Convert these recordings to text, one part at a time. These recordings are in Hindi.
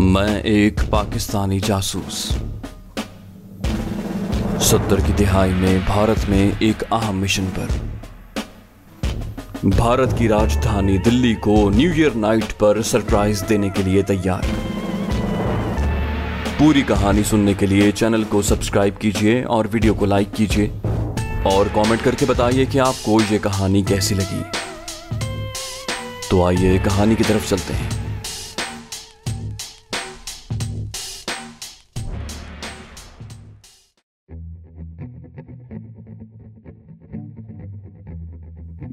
मैं एक पाकिस्तानी जासूस 70 की दिहाई में भारत में एक अहम मिशन पर भारत की राजधानी दिल्ली को न्यू ईयर नाइट पर सरप्राइज देने के लिए तैयार। पूरी कहानी सुनने के लिए चैनल को सब्सक्राइब कीजिए और वीडियो को लाइक कीजिए और कमेंट करके बताइए कि आपको ये कहानी कैसी लगी। तो आइए कहानी की तरफ चलते हैं।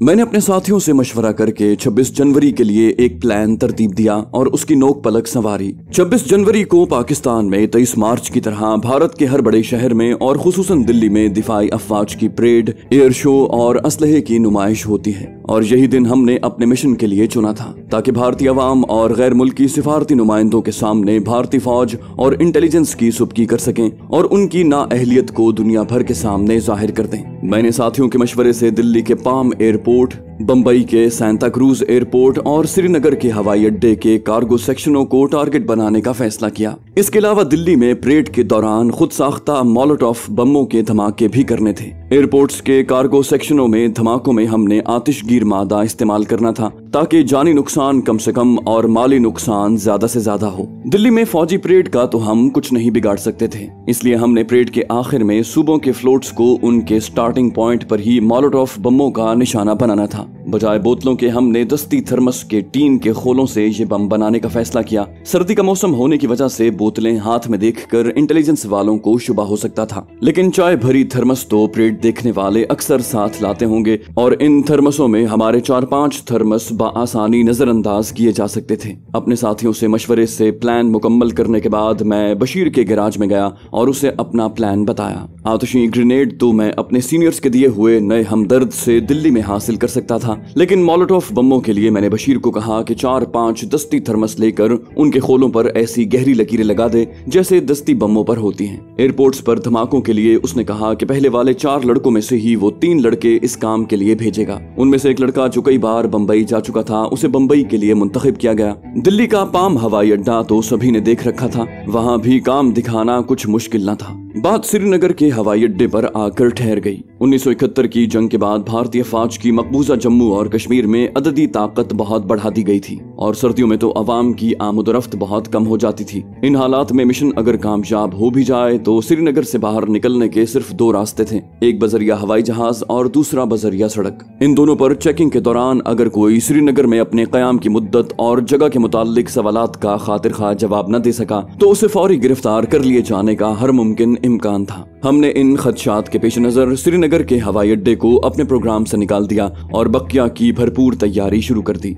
मैंने अपने साथियों से मशवरा करके 26 जनवरी के लिए एक प्लान तरतीब दिया और उसकी नोक पलक संवारी। 26 जनवरी को पाकिस्तान में 23 मार्च की तरह भारत के हर बड़े शहर में और खुसूसन दिल्ली में दिफाई अफवाज की परेड, एयर शो और असलहे की नुमाइश होती है। और यही दिन हमने अपने मिशन के लिए चुना था ताकि भारतीय अवाम और गैर मुल्की सिफारती नुमाइंदों के सामने भारतीय फौज और इंटेलिजेंस की सुबकी कर सकें और उनकी नाअहलियत को दुनिया भर के सामने जाहिर कर दें। मैंने साथियों के मशवरे से दिल्ली के पाम एयरपोर्ट, बंबई के सांता क्रूज एयरपोर्ट और श्रीनगर के हवाई अड्डे के कार्गो सेक्शनों को टारगेट बनाने का फैसला किया। इसके अलावा दिल्ली में परेड के दौरान खुद साख्ता मोलोटॉफ बमों के धमाके भी करने थे। एयरपोर्ट्स के कार्गो सेक्शनों में धमाकों में हमने आतिशगीर मादा इस्तेमाल करना था ताकि जानी नुकसान कम से कम और माली नुकसान ज्यादा से ज्यादा हो। दिल्ली में फौजी परेड का तो हम कुछ नहीं बिगाड़ सकते थे, इसलिए हमने परेड के आखिर में सूबों के फ्लोट्स को उनके स्टार्टिंग पॉइंट पर ही मोलोटॉफ बमों का निशाना बनाना था। बजाय बोतलों के हमने दस्ती थर्मस के टीन के खोलों से ये बम बनाने का फैसला किया। सर्दी का मौसम होने की वजह से बोतलें हाथ में देखकर इंटेलिजेंस वालों को शुबा हो सकता था, लेकिन चाय भरी थर्मस तो परेड देखने वाले अक्सर साथ लाते होंगे और इन थर्मसों में हमारे 4-5 थर्मस बआसानी नजरअंदाज किए जा सकते थे। अपने साथियों से मशवरे से प्लान मुकम्मल करने के बाद मैं बशीर के गैराज में गया और उसे अपना प्लान बताया। आतिशी ग्रेनेड तो मैं अपने सीनियर्स के दिए हुए नए हमदर्द से दिल्ली में हासिल कर सकता था, लेकिन मोलोटॉफ बमों के लिए मैंने बशीर को कहा कि 4-5 दस्ती थर्मस लेकर उनके खोलों पर ऐसी गहरी लकीरें लगा दे जैसे दस्ती बमों पर होती हैं। एयरपोर्ट्स पर धमाकों के लिए उसने कहा कि पहले वाले 4 लड़कों में से ही वो 3 लड़के इस काम के लिए भेजेगा। उनमें से एक लड़का जो कई बार बंबई जा चुका था, उसे बंबई के लिए मुंतखब किया गया। दिल्ली का पाम हवाई अड्डा तो सभी ने देख रखा था, वहां भी काम दिखाना कुछ मुश्किल न था। बात श्रीनगर के हवाई अड्डे पर आकर ठहर गई। 1971 की जंग के बाद भारतीय फौज की मकबूजा जम्मू और कश्मीर में अददी ताकत बहुत बढ़ा दी गई थी और सर्दियों में तो अवाम की आमदोरफ्त बहुत कम हो जाती थी। इन हालात में मिशन अगर कामयाब हो भी जाए तो श्रीनगर से बाहर निकलने के सिर्फ 2 रास्ते थे, एक बजरिया हवाई जहाज और दूसरा बजरिया सड़क। इन दोनों पर चेकिंग के दौरान अगर कोई श्रीनगर में अपने कयाम की मुद्दत और जगह के मुतालिक सवालात का खातिर खा जवाब न दे सका तो उसे फौरी गिरफ्तार कर लिए जाने का हर मुमकिन इम्कान था। हमने इन खदशात के पेश नजर श्रीनगर के हवाई अड्डे को अपने प्रोग्राम से निकाल दिया और बकिया की भरपूर तैयारी शुरू कर दी।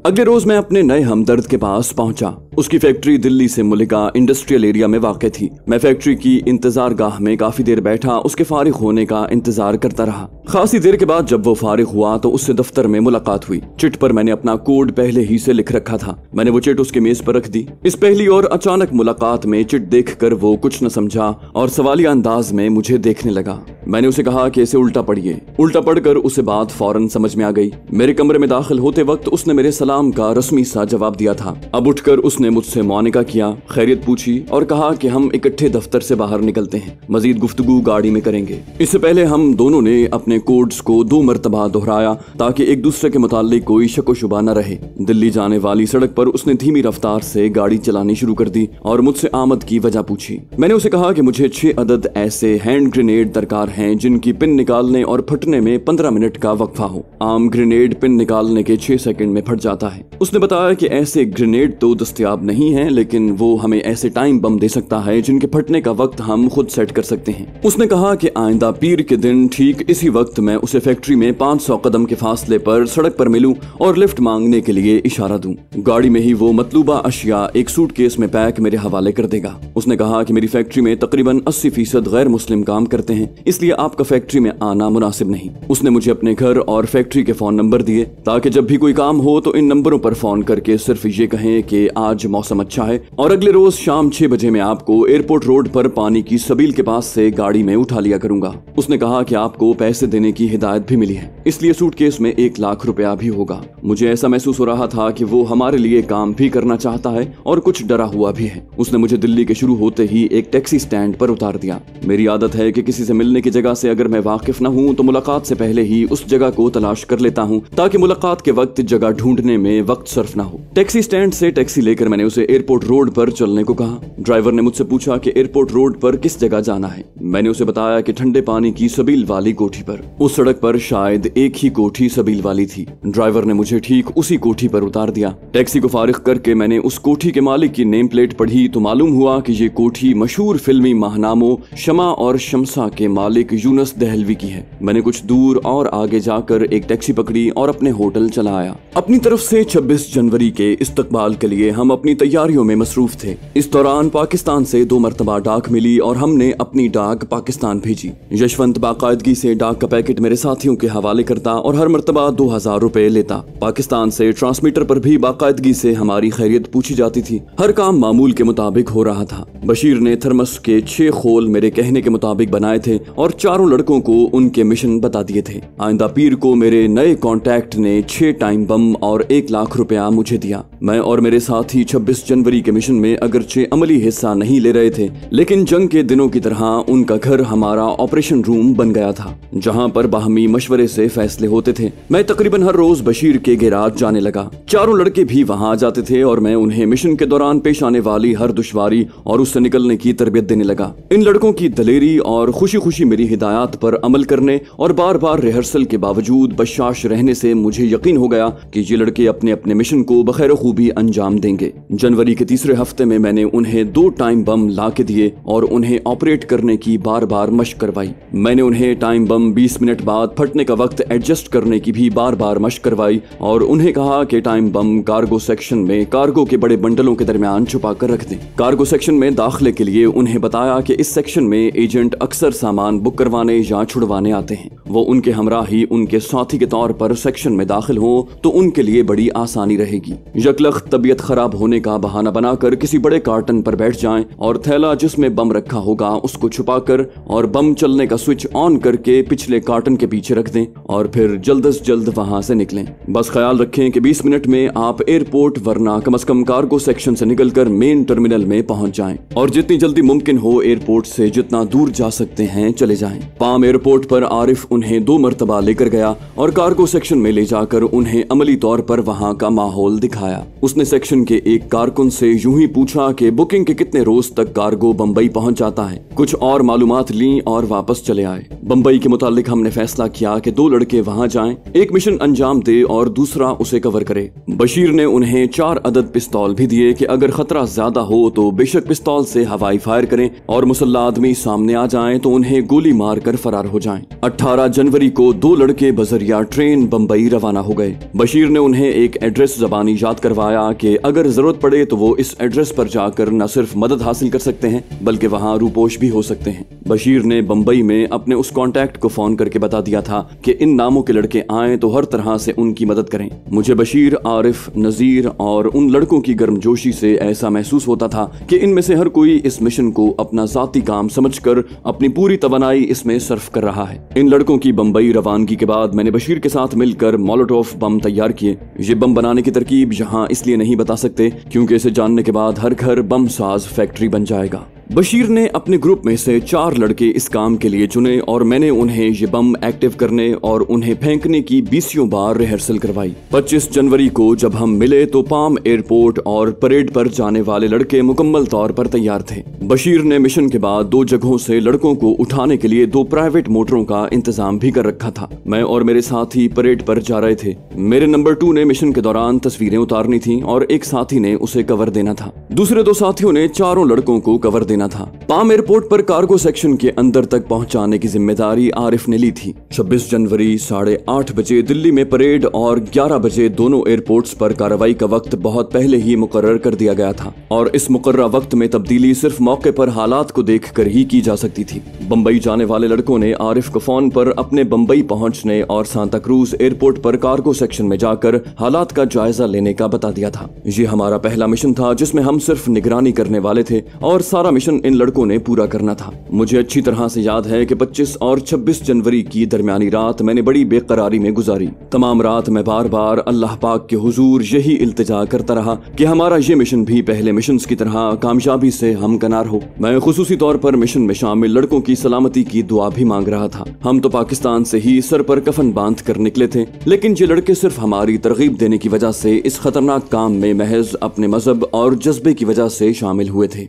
अगले रोज मैं अपने नए हमदर्द के पास पहुंचा। उसकी फैक्ट्री दिल्ली से मुलिका इंडस्ट्रियल एरिया में वाक़ थी। मैं फैक्ट्री की इंतजार गाह में काफी देर बैठा उसके फारिग होने का इंतजार करता रहा। खासी देर के बाद जब वो फारिग हुआ तो उससे दफ्तर में मुलाकात हुई। चिट पर मैंने अपना कोड पहले ही से लिख रखा था। मैंने वो चिट उसके मेज पर रख दी। इस पहली और अचानक मुलाकात में चिट देखकर वो कुछ न समझा और सवालिया अंदाज में मुझे देखने लगा। मैंने उसे कहा कि इसे उल्टा पढ़िए। उल्टा पढ़कर उसे बात फौरन समझ में आ गई। मेरे कमरे में दाखिल होते वक्त उसने मेरे सलाम का रस्मी सा जवाब दिया था। अब उठकर उसने मुझसे मुआनिका किया, खैरियत पूछी और कहा कि हम इकट्ठे दफ्तर से बाहर निकलते हैं, मजीद गुफ्तगू गाड़ी में करेंगे। इससे पहले हम दोनों ने अपने कोड्स को 2 मरतबा दोहराया ताकि एक दूसरे के मुताल्लिक कोई शक व शुबा न रहे। दिल्ली जाने वाली सड़क पर उसने धीमी रफ्तार से गाड़ी चलानी शुरू कर दी और मुझसे आमद की वजह पूछी। मैंने उसे कहा कि मुझे 6 अदद ऐसे हैंड ग्रेनेड दरकार हैं जिनकी पिन निकालने और फटने में 15 मिनट का वक्फा हो। आम ग्रेनेड पिन निकालने के 6 सेकंड में फट जाता है। उसने बताया कि ऐसे ग्रेनेड तो दस्तयाब नहीं है, लेकिन वो हमें ऐसे टाइम बम दे सकता है जिनके फटने का वक्त हम खुद सेट कर सकते हैं। उसने कहा कि आइंदा पीर के दिन ठीक इसी वक्त मैं उसे फैक्ट्री में 500 कदम के फासले पर सड़क पर मिलूं और लिफ्ट मांगने के लिए इशारा दूं। गाड़ी में ही वो मतलूबा अशिया एक सूटकेस में पैक मेरे हवाले कर देगा। उसने कहा कि मेरी फैक्ट्री में तकरीबन 80% गैर मुस्लिम काम करते हैं, इसलिए आपका फैक्ट्री में आना मुनासिब नहीं। उसने मुझे अपने घर और फैक्ट्री के फोन नंबर दिए ताकि जब भी कोई काम हो तो इन नंबरों पर फोन करके सिर्फ ये कहें कि आज आज मौसम अच्छा है और अगले रोज शाम 6 बजे मैं आपको एयरपोर्ट रोड पर पानी की सबील के पास से गाड़ी में उठा लिया करूंगा। उसने कहा कि आपको पैसे देने की हिदायत भी मिली है, इसलिए सूटकेस में 1 लाख रुपया भी होगा। मुझे ऐसा महसूस हो रहा था कि वो हमारे लिए काम भी करना चाहता है और कुछ डरा हुआ भी है। उसने मुझे दिल्ली के शुरू होते ही एक टैक्सी स्टैंड पर उतार दिया। मेरी आदत है कि किसी से मिलने की जगह से अगर मैं वाकिफ न हूं तो मुलाकात से पहले ही उस जगह को तलाश कर लेता हूं, ताकि मुलाकात के वक्त जगह ढूंढने में वक्त सर्फ न हो। टैक्सी स्टैंड से टैक्सी लेकर मैंने उसे एयरपोर्ट रोड पर चलने को कहा। ड्राइवर ने मुझसे पूछा कि एयरपोर्ट रोड पर किस जगह जाना है। मैंने उसे बताया कि ठंडे पानी की सबील वाली कोठी पर। उस सड़क पर शायद एक ही कोठी सबील वाली थी। ड्राइवर ने मुझे ठीक उसी कोठी पर उतार दिया। टैक्सी को फारिग करके मैंने उस कोठी के मालिक की नेम प्लेट पढ़ी तो मालूम हुआ कि ये कोठी मशहूर फिल्मी महानामों शमा और शमसा के मालिक यूनुस दहलवी की है। मैंने कुछ दूर और आगे जाकर एक टैक्सी पकड़ी और अपने होटल चला आया। अपनी तरफ से 26 जनवरी के इस्तकबाल के लिए हम अपनी तैयारियों में मसरूफ थे। इस दौरान पाकिस्तान से 2 मरतबा डाक मिली और हमने अपनी डाक पाकिस्तान भेजी। यशवंत बाकायदगी से डाक का पैकेट मेरे साथियों के हवाले करता और हर मरतबा 2000 रुपए लेता। पाकिस्तान से ट्रांसमीटर पर भी बाकायदगी से हमारी खैरियत पूछी जाती थी। हर काम मामूल के मुताबिक हो रहा था। बशीर ने थर्मस के 6 खोल मेरे कहने के मुताबिक बनाए थे और चारों लड़कों को उनके मिशन बता दिए थे। आइंदा पीर को मेरे नए कॉन्टैक्ट ने 6 टाइम बम और 1 लाख रुपया मुझे दिया। मैं और मेरे साथी 26 जनवरी के मिशन में अगरचे अमली हिस्सा नहीं ले रहे थे, लेकिन जंग के दिनों की तरह उनका घर हमारा ऑपरेशन रूम बन गया था, जहां पर बाहमी मशवरे से फैसले होते थे। मैं तकरीबन हर रोज बशीर के गैराज जाने लगा। चारों लड़के भी वहां आ जाते थे और मैं उन्हें मिशन के दौरान पेश आने वाली हर दुश्वारी और उससे निकलने की तरबियत देने लगा। इन लड़कों की दलेरी और खुशी खुशी मेरी हिदायत पर अमल करने और बार बार रिहर्सल के बावजूद बशाश रहने से मुझे यकीन हो गया कि ये लड़के अपने अपने मिशन को बखैर खूबी अंजाम देंगे। जनवरी के तीसरे हफ्ते में मैंने उन्हें 2 टाइम बम ला के दिए और उन्हें ऑपरेट करने की बार बार मशक करवाई। मैंने उन्हें टाइम बम 20 मिनट बाद फटने का वक्त एडजस्ट करने की भी बार बार मशक करवाई और उन्हें कहा कि टाइम बम कार्गो सेक्शन में कार्गो के बड़े बंडलों के दरमियान छुपा कर रख दें। कार्गो सेक्शन में दाखिले के लिए उन्हें बताया कि इस सेक्शन में एजेंट अक्सर सामान बुक करवाने या छुड़वाने आते हैं। वो उनके हमरा ही उनके साथी के तौर पर सेक्शन में दाखिल हो तो उनके लिए बड़ी आसानी रहेगी। यकलख तबीयत खराब होने का बहाना बनाकर किसी बड़े कार्टन पर बैठ जाएं और थैला जिसमें बम रखा होगा उसको छुपाकर और बम चलने का स्विच ऑन करके पिछले कार्टन के पीछे रख दें और फिर जल्द से जल्द वहां से निकलें। बस ख्याल रखें कि 20 मिनट में आप एयरपोर्ट वरना कम से कम कार्गो सेक्शन से निकलकर मेन टर्मिनल में पहुंच जाएं और जितनी जल्दी मुमकिन हो एयरपोर्ट से जितना दूर जा सकते हैं चले जाएं। पाम एयरपोर्ट पर आरिफ उन्हें 2 मरतबा लेकर गया और कार्गो सेक्शन में ले जाकर उन्हें अमली तौर पर वहां का माहौल दिखाया। उसने सेक्शन के एक कारकुन से यूं ही पूछा कि बुकिंग के कितने रोज तक कार्गो बंबई पहुंच जाता है। कुछ और मालूमात ली और वापस चले आए। बंबई के मुतालिक हमने फैसला किया कि 2 लड़के वहां जाएं, एक मिशन अंजाम दे और दूसरा उसे कवर करे। बशीर ने उन्हें 4 अदद पिस्तौल भी दिए कि अगर खतरा ज्यादा हो तो बेशक पिस्तौल से हवाई फायर करें और मुसल्ला आदमी सामने आ जाएं तो उन्हें गोली मारकर फरार हो जाएं। 18 जनवरी को 2 लड़के बजरिया ट्रेन बंबई रवाना हो गए। बशीर ने उन्हें एक एड्रेस जबानी याद करवाया कि अगर जरूरत पड़े तो वो इस एड्रेस पर जाकर न सिर्फ मदद हासिल कर सकते हैं बल्कि वहाँ रूपोश भी हो सकते हैं। बशीर ने बंबई में अपने उस कॉन्टैक्ट को फोन करके बता दिया था कि इन नामों के लड़के आए तो हर तरह से उनकी मदद करें। मुझे बशीर, आरिफ, नजीर और उन लड़कों की गर्मजोशी से ऐसा महसूस होता था कि इनमें से हर कोई इस मिशन को अपना जाती काम समझकर अपनी पूरी तवानाई इसमें सर्फ कर रहा है। इन लड़कों की बंबई रवानगी के बाद मैंने बशीर के साथ मिलकर मोलोटोव बम तैयार किए। ये बम बनाने की तरकीब यहाँ इसलिए नहीं बता सकते क्योंकि इसे जानने के बाद हर घर बम साज फैक्ट्री बन जाएगा। बशीर ने अपने ग्रुप में से 4 लड़के इस काम के लिए चुने और मैंने उन्हें ये बम एक्टिव करने और उन्हें फेंकने की 20 बार रिहर्सल करवाई। 25 जनवरी को जब हम मिले तो पाम एयरपोर्ट और परेड पर जाने वाले लड़के मुकम्मल तौर पर तैयार थे। बशीर ने मिशन के बाद 2 जगहों से लड़कों को उठाने के लिए 2 प्राइवेट मोटरों का इंतजाम भी कर रखा था। मैं और मेरे साथी परेड पर जा रहे थे। मेरे नंबर 2 ने मिशन के दौरान तस्वीरें उतारनी थी और एक साथी ने उसे कवर देना था। दूसरे 2 साथियों ने चारों लड़कों को कवर देना देना था। पाम एयरपोर्ट पर कार्गो सेक्शन के अंदर तक पहुंचाने की जिम्मेदारी आरिफ ने ली थी। 26 जनवरी 8:30 बजे दिल्ली में परेड और 11 बजे दोनों एयरपोर्ट्स पर कार्रवाई का वक्त बहुत पहले ही मुकर्रर कर दिया गया था और इस मुकर्रर वक्त में तब्दीली सिर्फ मौके पर हालात को देखकर ही की जा सकती थी। बंबई जाने वाले लड़कों ने आरिफ को फोन पर अपने बंबई पहुंचने और सांता क्रूज एयरपोर्ट पर कार्गो सेक्शन में जाकर हालात का जायजा लेने का बता दिया था। ये हमारा पहला मिशन था जिसमें हम सिर्फ निगरानी करने वाले थे और सारा मिशन इन लड़कों ने पूरा करना था। मुझे अच्छी तरह से याद है कि 25 और 26 जनवरी की दरमियानी रात मैंने बड़ी बेकरारी में गुजारी। तमाम रात मैं बार बार अल्लाह पाक के हुजूर यही इल्तिजा करता रहा कि हमारा ये मिशन भी पहले मिशन की तरह कामयाबी से हमकनार हो। मैं खुसूसी तौर पर मिशन में शामिल लड़कों की सलामती की दुआ भी मांग रहा था। हम तो पाकिस्तान से ही सर पर कफन बांध कर निकले थे, लेकिन ये लड़के सिर्फ हमारी तरगीब देने की वजह से इस खतरनाक काम में महज अपने मजहब और जज्बे की वजह से शामिल हुए थे।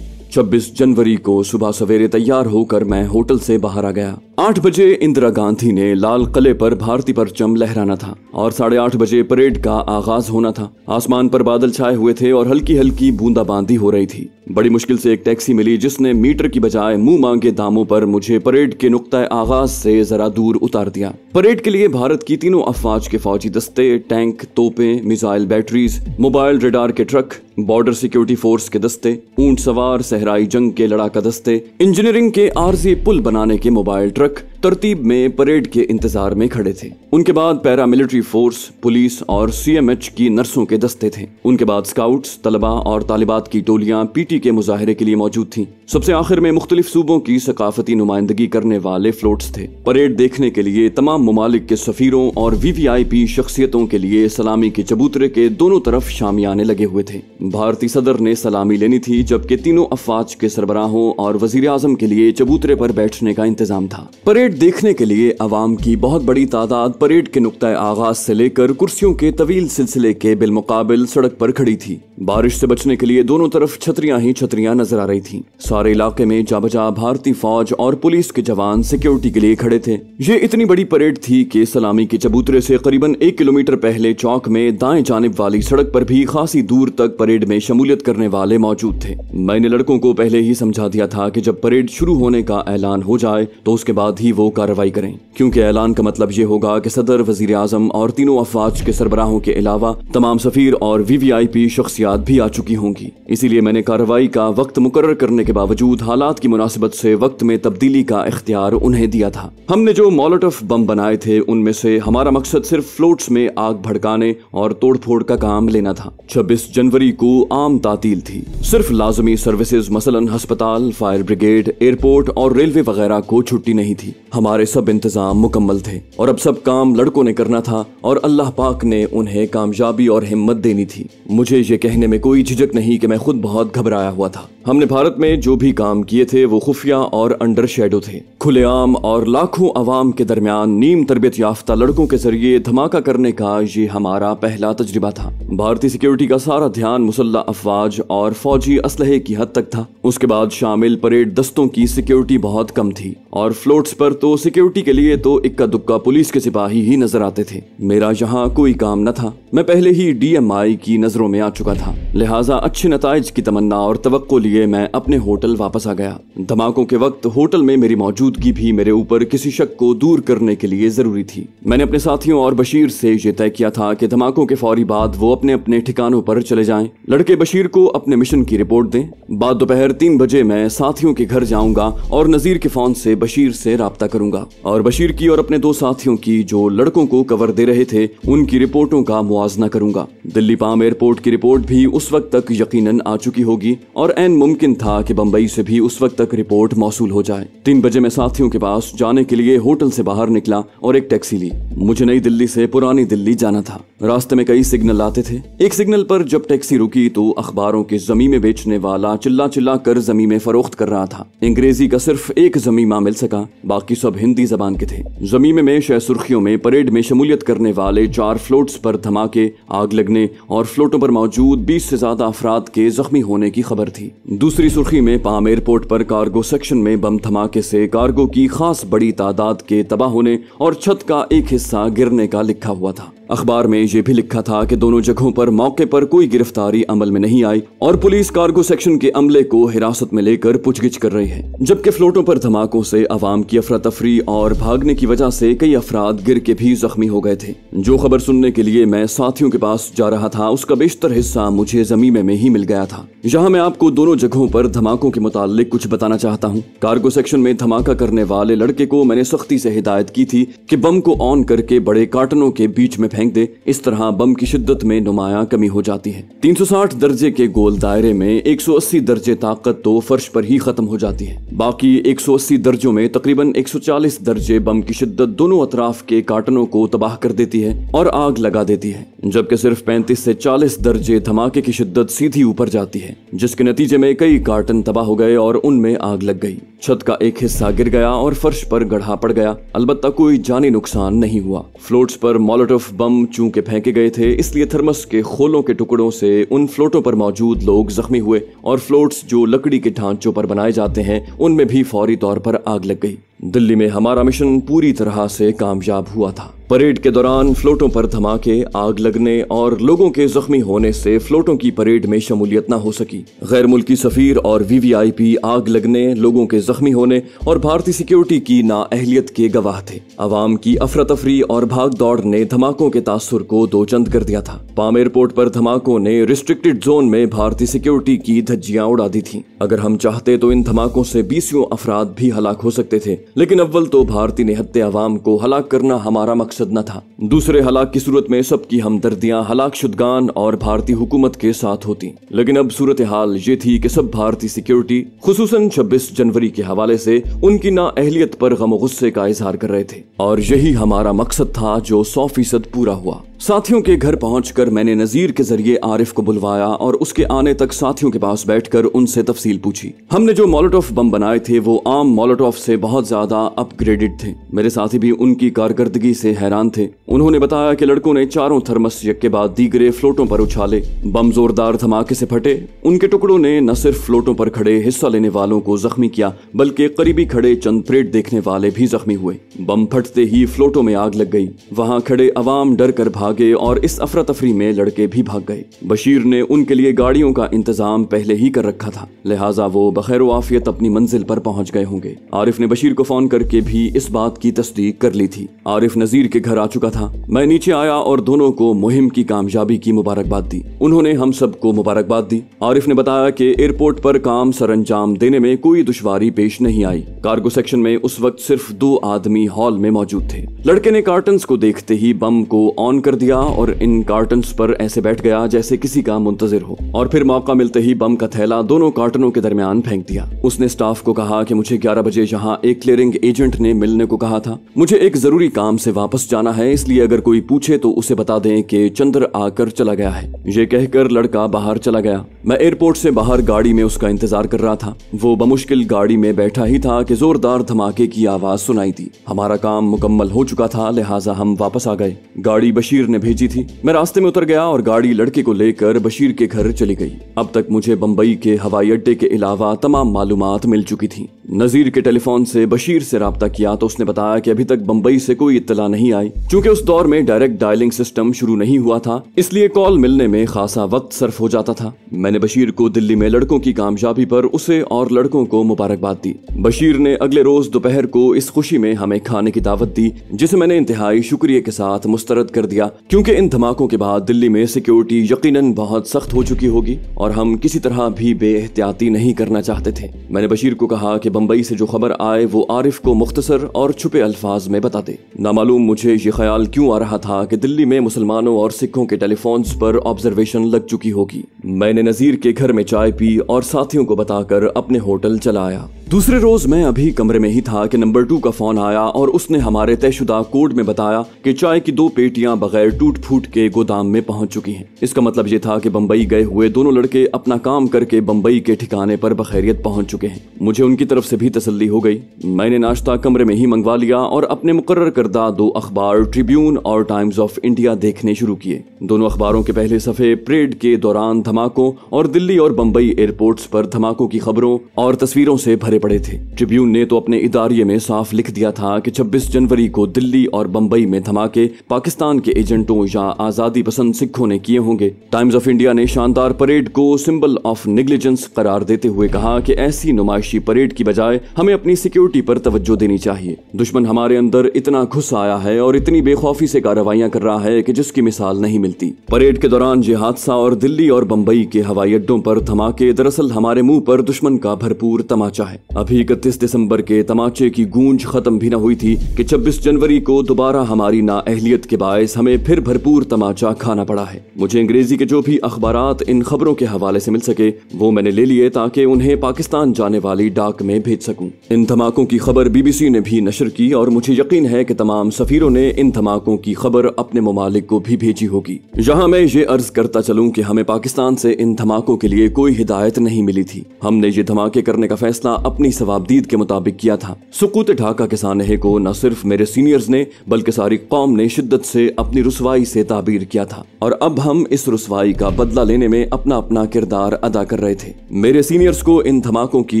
26 जनवरी को सुबह सवेरे तैयार होकर मैं होटल से बाहर आ गया। 8 बजे इंदिरा गांधी ने लाल किले पर भारतीय परचम लहराना था और 8:30 बजे परेड का आगाज होना था। आसमान पर बादल छाए हुए थे और हल्की हल्की बूंदाबांदी हो रही थी। बड़ी मुश्किल से एक टैक्सी मिली जिसने मीटर की बजाय मुंह मांगे दामों पर मुझे परेड के नुक्ता आगाज से जरा दूर उतार दिया। परेड के लिए भारत की तीनों अफवाज के फौजी दस्ते, टैंक, तोपें, मिसाइल बैटरीज, मोबाइल रेडार के ट्रक, बॉर्डर सिक्योरिटी फोर्स के दस्ते, ऊंट सवार सहराई जंग के लड़ाका दस्ते, इंजीनियरिंग के आरजी पुल बनाने के मोबाइल ट्रक तरतीब में परेड के इंतजार में खड़े थे। उनके बाद पैरामिलिट्री फोर्स, पुलिस और सीएमएच की नर्सों के दस्ते थे। उनके बाद स्काउट्स, तलबा और तालिबात की टोलियां पीटी के मुजाहरे के लिए मौजूद थीं। सबसे आखिर में मुख्तलिफ सूबों की सकाफती नुमाइंदगी करने वाले फ्लोट्स थे। परेड देखने के लिए तमाम मुमालिक के सफीरों और वीवीआईपी शख्सियतों के लिए सलामी के चबूतरे के दोनों तरफ शामियाने लगे हुए थे। भारतीय सदर ने सलामी लेनी थी, जबकि तीनों अफवाज के सरबराहों और वजीर आजम के लिए चबूतरे पर बैठने का इंतजाम था। परेड देखने के लिए अवाम की बहुत बड़ी तादाद परेड के नुक्ता आगाज से लेकर कुर्सियों के तवील सिलसिले के बिलमुकाबिल सड़क पर खड़ी थी। बारिश से बचने के लिए दोनों तरफ छतरियां ही छतरियां नजर आ रही थीं। सारे इलाके में जाबजा भारतीय फौज और पुलिस के जवान सिक्योरिटी के लिए खड़े थे। ये इतनी बड़ी परेड थी कि सलामी के चबूतरे से करीबन 1 किलोमीटर पहले चौक में दाएं जानिब वाली सड़क पर भी खासी दूर तक परेड में शमूलियत करने वाले मौजूद थे। मैंने लड़कों को पहले ही समझा दिया था कि जब परेड शुरू होने का ऐलान हो जाए तो उसके बाद ही वो कार्रवाई करें, क्योंकि ऐलान का मतलब ये होगा कि सदर, वजीर आजम और तीनों अफवाज के सरबराहों के अलावा तमाम सफीर और वीवीआईपी शख्सियात भी आ चुकी होंगी। इसीलिए मैंने कार्रवाई का वक्त मुकर्रर करने के बावजूद हालात की मुनासिबत से वक्त में तब्दीली का इख्तियार उन्हें दिया था। हमने जो मोलोटोव बम बनाए थे उनमें से हमारा मकसद सिर्फ फ्लोट्स में आग भड़काने और तोड़फोड़ का काम लेना था। 26 जनवरी को आम तातील थी। सिर्फ लाजमी सर्विसेज मसलन अस्पताल, फायर ब्रिगेड, एयरपोर्ट और रेलवे वगैरह को छुट्टी नहीं थी। हमारे सब इंतजाम मुकम्मल थे और अब सब काम लड़कों ने करना था और अल्लाह पाक ने उन्हें कामयाबी और हिम्मत देनी थी। मुझे ये कहने में कोई झिझक नहीं कि मैं खुद बहुत घबराया हुआ था। हमने भारत में जो भी काम किए थे वो खुफिया और अंडर शेडो थे। खुलेआम और लाखों अवाम के दरमियान नीम तरबियत याफ्ता लड़कों के जरिए धमाका करने का ये हमारा पहला तजुर्बा था। भारतीय सिक्योरिटी का सारा ध्यान मुसल्ला अफवाज और फौजी असलहे की हद तक था। उसके बाद शामिल परेड दस्तों की सिक्योरिटी बहुत कम थी और फ्लोट्स पर तो सिक्योरिटी के लिए तो इक्का दुक्का पुलिस के सिपाही ही नजर आते थे। मेरा यहाँ कोई काम न था। मैं पहले ही DMI की नजरों में आ चुका था, लिहाजा अच्छे नताइज की तमन्ना और तवक्को लिए मैं अपने होटल वापस आ गया। धमाकों के वक्त होटल में मेरी मौजूदगी भी मेरे ऊपर किसी शक को दूर करने के लिए जरूरी थी। मैंने अपने साथियों और बशीर से ये तय किया था कि धमाकों के फौरी बाद वो अपने अपने ठिकानों पर चले जाएं। लड़के बशीर को अपने मिशन की रिपोर्ट दें। बाद दोपहर 3 बजे मैं साथियों के घर जाऊंगा और नजीर के फोन से बशीर से राब्ता करूंगा और बशीर की और अपने 2 साथियों की जो लड़कों को कवर दे रहे थे उनकी रिपोर्टों का मुआजना करूंगा। दिल्ली पाम एयरपोर्ट की रिपोर्ट भी उस वक्त तक यकीनन आ चुकी होगी और ऐन मुमकिन था कि बंबई से भी उस वक्त तक रिपोर्ट मौसूल हो जाए। 3 बजे मैं साथियों के पास जाने के लिए होटल से बाहर निकला और एक टैक्सी ली। मुझे नई दिल्ली से पुरानी दिल्ली जाना था। रास्ते में कई सिग्नल आते थे। एक सिग्नल पर जब टैक्सी रुकी तो अखबारों के जमीमे बेचने वाला चिल्ला चिल्ला कर जमीमें फरोख्त कर रहा था। अंग्रेजी का सिर्फ एक जमीमा मिल सका, बाकी सब हिंदी जबान के थे। जमीमे में शह सुर्खियों में परेड में शमूलियत करने वाले 4 फ्लोट्स पर धमाके, आग लगने और फ्लोटों पर मौजूद 20 से ज्यादा अफराद के जख्मी होने की खबर थी। दूसरी सुर्खी में पाम एयरपोर्ट पर कार्गो सेक्शन में बम धमाके से कार्गो की खास बड़ी तादाद के तबाह होने और छत का एक हिस्सा गिरने का लिखा हुआ था। अखबार में ये भी लिखा था कि दोनों जगहों पर मौके पर कोई गिरफ्तारी अमल में नहीं आई और पुलिस कार्गो सेक्शन के अमले को हिरासत में लेकर पूछगिछ कर रही है। जबकि फ्लोटों पर धमाकों से आवाम की अफरा तफरी और भागने की वजह से कई अफराद गिर के भी जख्मी हो गए थे। जो खबर सुनने के लिए मैं साथियों के पास जा रहा था उसका बेशतर हिस्सा मुझे ज़मीमे में ही मिल गया था। यहाँ मैं आपको दोनों जगहों पर धमाकों के मुतालिक कुछ बताना चाहता हूँ। कार्गो सेक्शन में धमाका करने वाले लड़के को मैंने सख्ती से हिदायत की थी कि बम को ऑन करके बड़े कार्टनों के बीच में फेंक दे। इस तरह बम की शिद्दत में नुमाया कमी हो जाती है। 360 दर्जे के गोल दायरे में 180 दर्जे ताकत तो फर्श पर ही खत्म हो जाती है। बाकी 180 दर्जों में तकरीबन 140 दर्जे बम की शिद्दत दोनों अतराफ के कार्टनों को तबाह कर देती है और आग लगा देती है, जबकि सिर्फ 35 से 40 दर्जे धमाके की शिद्दत सीधी ऊपर जाती है, जिसके नतीजे में कई कार्टन तबाह हो गए और उनमें आग लग गई। छत का एक हिस्सा गिर गया और फर्श पर गड्ढा पड़ गया। अलबत्ता कोई जानी नुकसान नहीं हुआ। फ्लोट्स पर मोलोटोव बम चूंकि फेंके गए थे, इसलिए थर्मस के खोलों के टुकड़ों से उन फ्लोटों पर मौजूद लोग जख्मी हुए और फ्लोट्स जो लकड़ी के ढांचों पर बनाए जाते हैं उनमें भी फौरी तौर पर आग लग गई। दिल्ली में हमारा मिशन पूरी तरह से कामयाब हुआ था। परेड के दौरान फ्लोटों पर धमाके, आग लगने और लोगों के जख्मी होने से फ्लोटों की परेड में शमूलियत न हो सकी। गैर मुल्की सफीर और वीवीआईपी आग लगने, लोगों के जख्मी होने और भारतीय सिक्योरिटी की नाअहलियत के गवाह थे। अवाम की अफरा तफरी और भाग दौड़ ने धमाकों के तासुर को दो चंद कर दिया था। पाम एयरपोर्ट पर धमाकों ने रिस्ट्रिक्टेड जोन में भारतीय सिक्योरिटी की धज्जियां उड़ा दी थी। अगर हम चाहते तो इन धमाकों से 20 अफराद भी हलाक हो सकते थे, लेकिन अव्वल तो भारतीय निहत्ते अवाम को हलाक करना हमारा मकसद न था। दूसरे हलाक की सूरत में सबकी हमदर्दियां हलाक शुदगान और भारतीय हुकूमत के साथ होती। लेकिन अब सूरत हाल ये थी कि सब भारतीय सिक्योरिटी खुसूसन 26 जनवरी के हवाले से उनकी नाअहलियत पर गम गुस्से का इजहार कर रहे थे और यही हमारा मकसद था जो 100% पूरा हुआ। साथियों के घर पहुंचकर मैंने नजीर के जरिए आरिफ को बुलवाया और उसके आने तक साथियों के पास बैठकर उनसे तफसील पूछी। हमने जो मोलोटोव बम बनाए थे वो आम मोलोटोव से बहुत ज्यादा अपग्रेडेड थे। मेरे साथी भी उनकी कारकर्दगी से हैरान थे। उन्होंने बताया कि लड़कों ने चारों थर्मस एक के बाद दीगरे फ्लोटों पर उछाले। बम जोरदार धमाके से फटे। उनके टुकड़ों ने न सिर्फ फ्लोटों पर खड़े हिस्सा लेने वालों को जख्मी किया, बल्कि करीबी खड़े चंद परेड देखने वाले भी जख्मी हुए। बम फटते ही फ्लोटों में आग लग गई। वहां खड़े अवाम डर कर भागे और इस अफरा तफरी में लड़के भी भाग गए। बशीर ने उनके लिए गाड़ियों का इंतजाम पहले ही कर रखा था, लिहाजा वो बखैर आफियत अपनी मंजिल पर पहुंच गए होंगे। आरिफ ने बशीर को फोन करके भी इस बात की तस्दीक कर ली थी। आरिफ नजीर के घर आ चुका था। मैं नीचे आया और दोनों को मुहिम की कामयाबी की मुबारकबाद दी। उन्होंने हम सबको मुबारकबाद दी। आरिफ ने बताया कि एयरपोर्ट पर काम सरअंजाम देने में कोई दुश्वारी पेश नहीं आई। कार्गो सेक्शन में उस वक्त सिर्फ 2 आदमी हॉल में मौजूद थे। लड़के ने कार्टन्स को देखते ही बम को ऑन कर दिया और इन कार्टन्स पर ऐसे बैठ गया जैसे किसी का मुंतजिर हो, और फिर मौका मिलते ही बम का थैला दोनों कार्टनों के दरमियान फेंक दिया। उसने स्टाफ को कहा कि मुझे 11 बजे यहाँ एक क्लियरिंग एजेंट ने मिलने को कहा था। मुझे एक जरूरी काम से वापस जाना है, इसलिए अगर कोई पूछे तो उसे बता दें कि चंद्र आकर चला गया है। ये कहकर लड़का बाहर चला गया। मैं एयरपोर्ट से बाहर गाड़ी में उसका इंतजार कर रहा था। वो बमुश्किल गाड़ी में बैठा ही था कि जोरदार धमाके की आवाज सुनाई दी। हमारा काम मुकम्मल हो चुका था, लिहाजा हम वापस आ गए। गाड़ी बशीर ने भेजी थी। मैं रास्ते में उतर गया और गाड़ी लड़के को लेकर बशीर के घर चली गई। अब तक मुझे बंबई के हवाई अड्डे के अलावा तमाम मालूमात मिल चुकी थी। नजीर के टेलीफोन से बशीर से राब्ता किया तो उसने बताया कि अभी तक बंबई से कोई इत्तला नहीं आई। चूंकि उस दौर में डायरेक्ट डायलिंग सिस्टम शुरू नहीं हुआ था, इसलिए कॉल मिलने में खासा वक्त सर्फ हो जाता था। मैंने बशीर को दिल्ली में लड़कों की कामयाबी पर उसे और लड़कों को मुबारकबाद दी। बशीर ने अगले रोज दोपहर को इस खुशी में हमें खाने की दावत दी, जिसे मैंने इंतहाई शुक्रिया के साथ मुस्तरद कर दिया, क्योंकि इन धमाकों के बाद दिल्ली में सिक्योरिटी यकीनन बहुत सख्त हो चुकी होगी और हम किसी तरह भी बेएहतियाती नहीं करना चाहते थे। मैंने बशीर को कहा कि बंबई से जो खबर आए वो आरिफ को मुख्तसर और छुपे अल्फाज में बता दे। नामालूम मुझे ये ख्याल क्यों आ रहा था कि दिल्ली में मुसलमानों और सिखों के टेलीफोन्स पर ऑब्जर्वेशन लग चुकी होगी। मैंने नजीर के घर में चाय पी और साथियों को बताकर अपने होटल चला आया। दूसरे रोज मैं अभी कमरे में ही था कि नंबर 2 का फोन आया और उसने हमारे तयशुदा कोड में बताया कि चाय की 2 पेटियां बगैर टूट फूट के गोदाम में पहुंच चुकी हैं। इसका मतलब ये था कि बंबई गए हुए दोनों लड़के अपना काम करके बंबई के ठिकाने पर बखैरियत पहुंच चुके हैं। मुझे उनकी तरफ से भी तसल्ली हो गई। मैंने नाश्ता कमरे में ही मंगवा लिया और अपने मुकर्रर करदा 2 अखबार ट्रिब्यून और टाइम्स ऑफ इंडिया देखने शुरू किए। दोनों अखबारों के पहले सफे परेड के दौरान धमाकों और दिल्ली और बंबई एयरपोर्ट्स पर धमाकों की खबरों और तस्वीरों से भरे पड़े थे। ट्रिब्यून ने तो अपने इदारिये में साफ लिख दिया था कि 26 जनवरी को दिल्ली और बंबई में धमाके पाकिस्तान के एजेंटों या आजादी पसंद सिखों ने किए होंगे। टाइम्स ऑफ इंडिया ने शानदार परेड को सिंबल ऑफ नेग्लिजेंस करार देते हुए कहा कि ऐसी नुमाइशी परेड की बजाय हमें अपनी सिक्योरिटी पर तवज्जो देनी चाहिए। दुश्मन हमारे अंदर इतना घुस आया है और इतनी बेखौफी से कार्रवाइयां कर रहा है कि जिसकी मिसाल नहीं मिलती। परेड के दौरान ये हादसा और दिल्ली और बंबई के हवाई अड्डों पर धमाके दरअसल हमारे मुंह पर दुश्मन का भरपूर तमाचा है। अभी 31 दिसंबर के तमाचे की गूंज खत्म भी न हुई थी कि 26 जनवरी को दोबारा हमारी नाअहलियत के बायस हमें फिर भरपूर तमाचा खाना पड़ा है। मुझे अंग्रेजी के जो भी अखबारात इन खबरों के हवाले से मिल सके वो मैंने ले लिए ताकि उन्हें पाकिस्तान जाने वाली डाक में भेज सकूं। इन धमाकों की खबर BBC ने भी नशर की और मुझे यकीन है कि तमाम सफीरों ने इन धमाकों की खबर अपने ममालिक को भी भेजी होगी। यहाँ मैं ये अर्ज करता चलूं कि हमें पाकिस्तान से इन धमाकों के लिए कोई हिदायत नहीं मिली थी। हमने ये धमाके करने का फैसला अपनी सवाबदीद के मुताबिक किया था। सुकूत ढाका के सानहे को न सिर्फ मेरे सीनियर्स ने बल्कि सारी कौम ने शिद्दत से अपनी रुसवाई से ताबीर किया था और अब हम इस रुसवाई का बदला लेने में अपना अपना किरदार अदा कर रहे थे। मेरे सीनियर्स को इन धमाकों की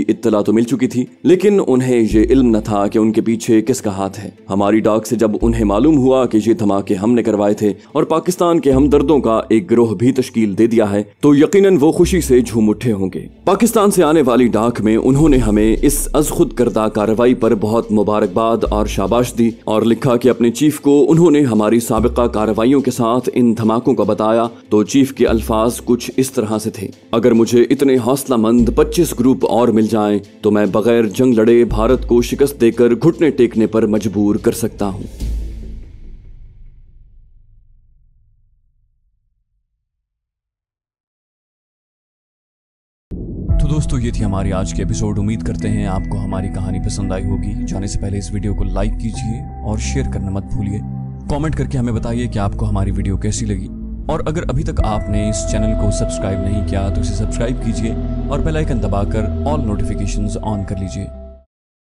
इत्तला तो मिल चुकी थी लेकिन उन्हें ये इल्म न था कि उनके पीछे किसका हाथ है। हमारी डाक से जब उन्हें मालूम हुआ कि ये धमाके हमने करवाए थे और पाकिस्तान के हमदर्दों का एक गिरोह भी तश्कील दे दिया है तो यकीनन वो खुशी से झूम उठे होंगे। पाकिस्तान से आने वाली डाक में उन्होंने हमें इस अज खुद करदा कार्रवाई पर बहुत मुबारकबाद और शाबाश दी और लिखा कि अपने चीफ को उन्होंने हमारी साबिका कार्रवाइयों के साथ इन धमाकों का बताया तो चीफ के अल्फाज कुछ इस तरह से थे, अगर मुझे इतने हौसलामंद 25 ग्रुप और मिल जाएं तो मैं बगैर जंग लड़े भारत को शिकस्त देकर घुटने टेकने पर मजबूर कर सकता हूं। तो दोस्तों ये थी हमारी आज की एपिसोड। उम्मीद करते हैं आपको हमारी कहानी पसंद आई होगी। जाने से पहले इस वीडियो को लाइक कीजिए और शेयर करना मत भूलिए। कमेंट करके हमें बताइए कि आपको हमारी वीडियो कैसी लगी और अगर अभी तक आपने इस चैनल को सब्सक्राइब नहीं किया तो इसे सब्सक्राइब कीजिए और बेल आइकन दबाकर ऑल नोटिफिकेशंस ऑन कर लीजिए।